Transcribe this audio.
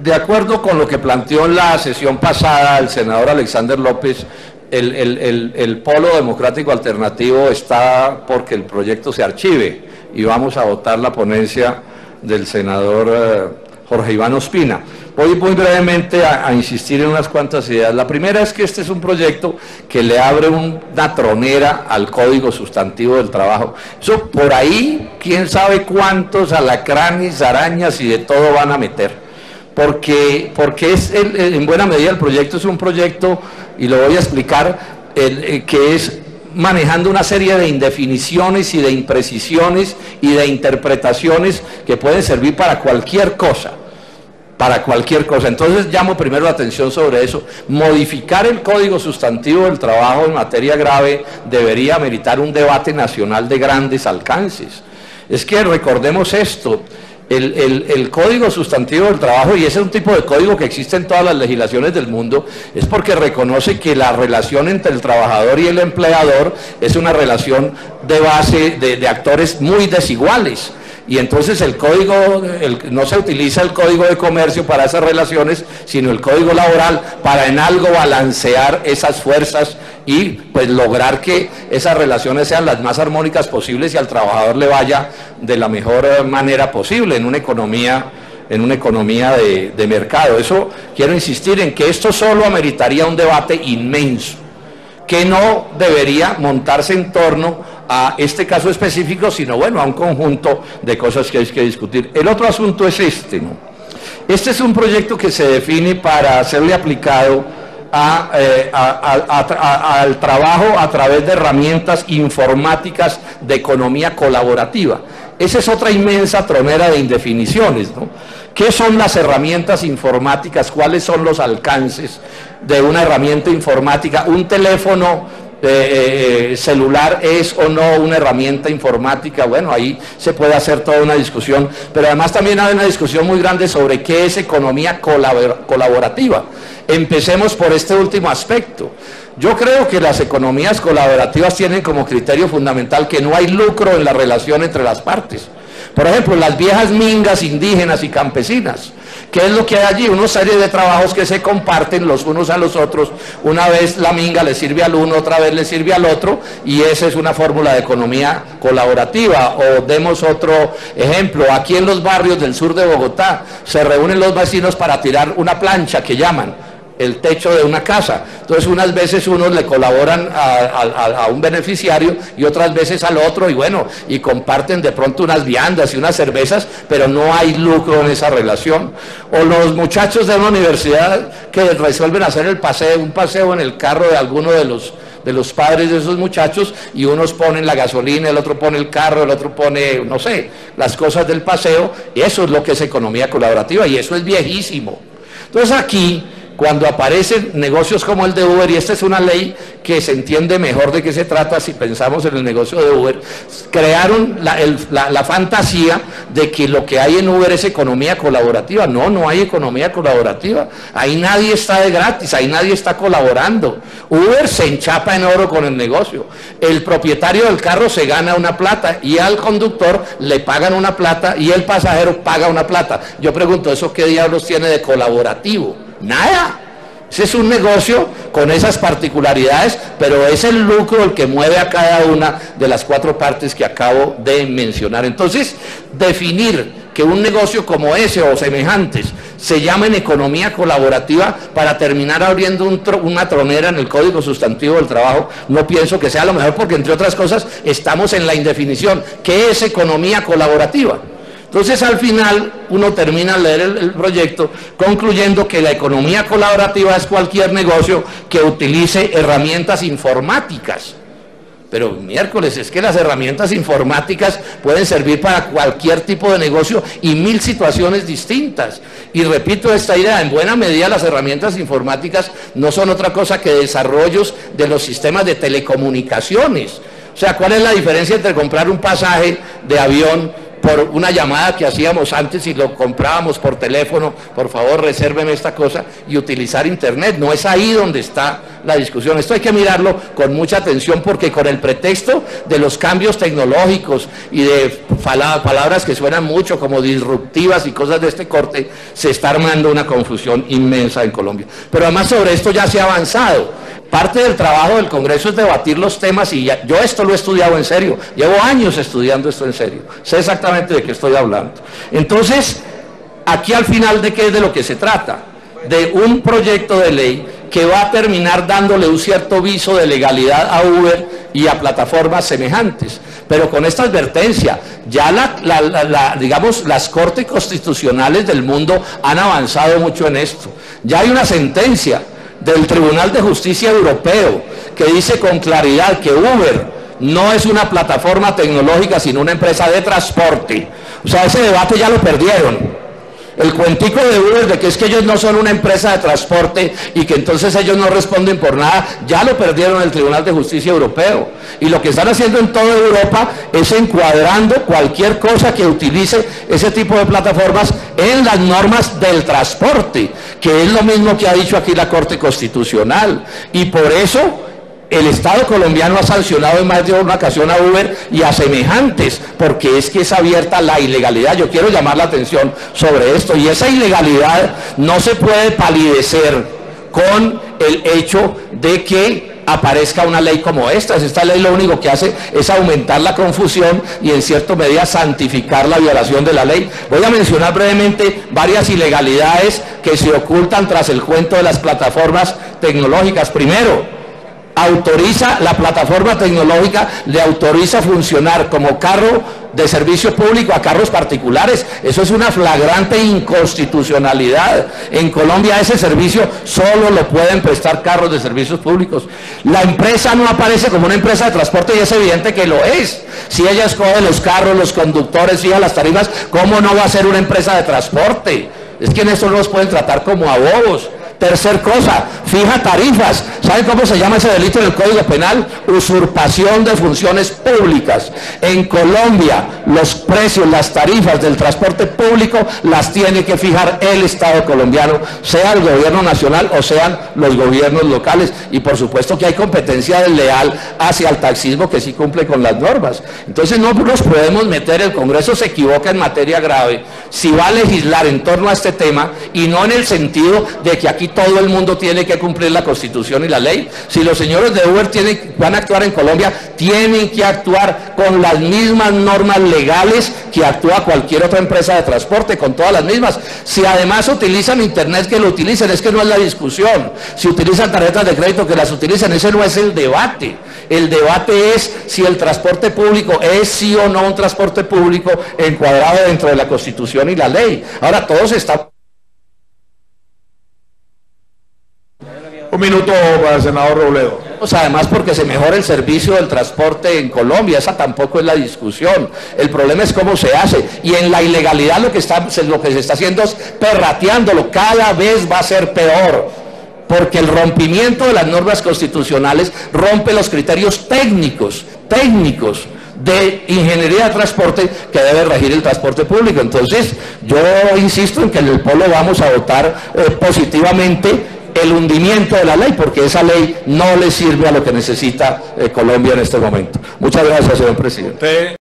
De acuerdo con lo que planteó en la sesión pasada el senador Alexander López, el polo democrático alternativo está porque el proyecto se archive y vamos a votar la ponencia del senador Jorge Iván Ospina. Voy muy brevemente a insistir en unas cuantas ideas. La primera es que este es un proyecto que le abre una tronera al Código Sustantivo del Trabajo. Eso por ahí, quién sabe cuántos alacranes, arañas y de todo van a meter. Porque en buena medida el proyecto es un proyecto, y lo voy a explicar, que es manejando una serie de indefiniciones y de imprecisiones y de interpretaciones que pueden servir para cualquier cosa. Entonces llamo primero la atención sobre eso. Modificar el Código Sustantivo del Trabajo en materia grave debería meritar un debate nacional de grandes alcances. Es que recordemos esto, el Código Sustantivo del Trabajo, y ese es un tipo de código que existe en todas las legislaciones del mundo, es porque reconoce que la relación entre el trabajador y el empleador es una relación de base de actores muy desiguales. Y entonces no se utiliza el Código de Comercio para esas relaciones, sino el Código Laboral para en algo balancear esas fuerzas y pues lograr que esas relaciones sean las más armónicas posibles y al trabajador le vaya de la mejor manera posible en una economía de mercado. Eso quiero insistir en que esto solo ameritaría un debate inmenso, que no debería montarse en torno a este caso específico, sino bueno, a un conjunto de cosas que hay que discutir. El otro asunto es este, ¿no? Este es un proyecto que se define para serle aplicado al trabajo a través de herramientas informáticas de economía colaborativa. Esa es otra inmensa tronera de indefiniciones, ¿no? ¿Qué son las herramientas informáticas? ¿Cuáles son los alcances de una herramienta informática? ¿Un teléfono celular es o no una herramienta informática? Bueno, ahí se puede hacer toda una discusión, pero además también hay una discusión muy grande sobre qué es economía colaborativa. Empecemos por este último aspecto. Yo creo que las economías colaborativas tienen como criterio fundamental que no hay lucro en la relación entre las partes. Por ejemplo, las viejas mingas indígenas y campesinas, ¿qué es lo que hay allí? Una serie de trabajos que se comparten los unos a los otros. Una vez la minga le sirve al uno, otra vez le sirve al otro, y esa es una fórmula de economía colaborativa. O demos otro ejemplo, aquí en los barrios del sur de Bogotá se reúnen los vecinos para tirar una plancha que llaman el techo de una casa. Entonces unas veces unos le colaboran a un beneficiario y otras veces al otro, y bueno, y comparten de pronto unas viandas y unas cervezas, pero no hay lucro en esa relación. O los muchachos de una universidad que resuelven hacer un paseo en el carro de alguno de los padres de esos muchachos, y unos ponen la gasolina, el otro pone el carro, el otro pone, no sé, las cosas del paseo. Y eso es lo que es economía colaborativa, y eso es viejísimo. Entonces aquí, cuando aparecen negocios como el de Uber, y esta es una ley que se entiende mejor de qué se trata si pensamos en el negocio de Uber, crearon la fantasía de que lo que hay en Uber es economía colaborativa. No, no hay economía colaborativa. Ahí nadie está de gratis, ahí nadie está colaborando. Uber se enchapa en oro con el negocio. El propietario del carro se gana una plata y al conductor le pagan una plata y el pasajero paga una plata. Yo pregunto, ¿eso qué diablos tiene de colaborativo? Nada. Ese es un negocio con esas particularidades, pero es el lucro el que mueve a cada una de las cuatro partes que acabo de mencionar. Entonces, definir que un negocio como ese o semejantes se llamen economía colaborativa para terminar abriendo una tronera en el Código Sustantivo del Trabajo, no pienso que sea lo mejor, porque entre otras cosas estamos en la indefinición. ¿Qué es economía colaborativa? Entonces al final uno termina de leer el proyecto concluyendo que la economía colaborativa es cualquier negocio que utilice herramientas informáticas. Pero miércoles, es que las herramientas informáticas pueden servir para cualquier tipo de negocio y mil situaciones distintas. Y repito esta idea, en buena medida las herramientas informáticas no son otra cosa que desarrollos de los sistemas de telecomunicaciones. O sea, ¿cuál es la diferencia entre comprar un pasaje de avión por una llamada que hacíamos antes y lo comprábamos por teléfono, por favor resérveme esta cosa, y utilizar internet. No es ahí donde está la discusión. Esto hay que mirarlo con mucha atención, porque con el pretexto de los cambios tecnológicos y de palabras que suenan mucho como disruptivas y cosas de este corte, se está armando una confusión inmensa en Colombia. Pero además sobre esto ya se ha avanzado. Parte del trabajo del Congreso es debatir los temas, y yo esto lo he estudiado en serio, llevo años estudiando esto en serio, sé exactamente de qué estoy hablando. Entonces, aquí al final, ¿de qué es de lo que se trata? De un proyecto de ley que va a terminar dándole un cierto viso de legalidad a Uber y a plataformas semejantes, pero con esta advertencia: ya digamos, las cortes constitucionales del mundo han avanzado mucho en esto. Ya hay una sentencia del Tribunal de Justicia Europeo que dice con claridad que Uber no es una plataforma tecnológica, sino una empresa de transporte. O sea, ese debate ya lo perdieron. El cuentico de Uber de que es que ellos no son una empresa de transporte y que entonces ellos no responden por nada, ya lo perdieron el Tribunal de Justicia Europeo. Y lo que están haciendo en toda Europa es encuadrando cualquier cosa que utilice ese tipo de plataformas en las normas del transporte, que es lo mismo que ha dicho aquí la Corte Constitucional. Y por eso el Estado colombiano ha sancionado en más de una ocasión a Uber y a semejantes, porque es que es abierta la ilegalidad. Yo quiero llamar la atención sobre esto, y esa ilegalidad no se puede palidecer con el hecho de que aparezca una ley como esta. Esta ley lo único que hace es aumentar la confusión y en cierta medida santificar la violación de la ley. Voy a mencionar brevemente varias ilegalidades que se ocultan tras el cuento de las plataformas tecnológicas. Primero, la plataforma tecnológica le autoriza funcionar como carro de servicio público a carros particulares. Eso es una flagrante inconstitucionalidad. En Colombia ese servicio solo lo pueden prestar carros de servicios públicos. La empresa no aparece como una empresa de transporte, y es evidente que lo es. Si ella escoge los carros, los conductores, fija las tarifas, ¿cómo no va a ser una empresa de transporte? Es que en esto no los pueden tratar como a bobos. Tercer cosa, fija tarifas. ¿Saben cómo se llama ese delito en el Código Penal? Usurpación de funciones públicas. En Colombia, los precios, las tarifas del transporte público las tiene que fijar el Estado colombiano, sea el gobierno nacional o sean los gobiernos locales. Y por supuesto que hay competencia desleal hacia el taxismo, que sí cumple con las normas. Entonces no nos podemos meter, el Congreso se equivoca en materia grave si va a legislar en torno a este tema, y no en el sentido de que aquí todo el mundo tiene que cumplir la Constitución y la ley. Si los señores de Uber van a actuar en Colombia, tienen que actuar con las mismas normas legales que actúa cualquier otra empresa de transporte, con todas las mismas. Si además utilizan internet, que lo utilicen, es que no es la discusión. Si utilizan tarjetas de crédito, que las utilicen, ese no es el debate. El debate es si el transporte público es sí o no un transporte público encuadrado dentro de la Constitución y la ley. Ahora todos están... Un minuto para el senador Robledo. Además, porque se mejora el servicio del transporte en Colombia, esa tampoco es la discusión. El problema es cómo se hace, y en la ilegalidad lo que se está haciendo es perrateándolo. Cada vez va a ser peor, porque el rompimiento de las normas constitucionales rompe los criterios técnicos de ingeniería de transporte que debe regir el transporte público. Entonces, yo insisto en que en el Polo vamos a votar positivamente el hundimiento de la ley, porque esa ley no le sirve a lo que necesita Colombia en este momento. Muchas gracias, señor presidente.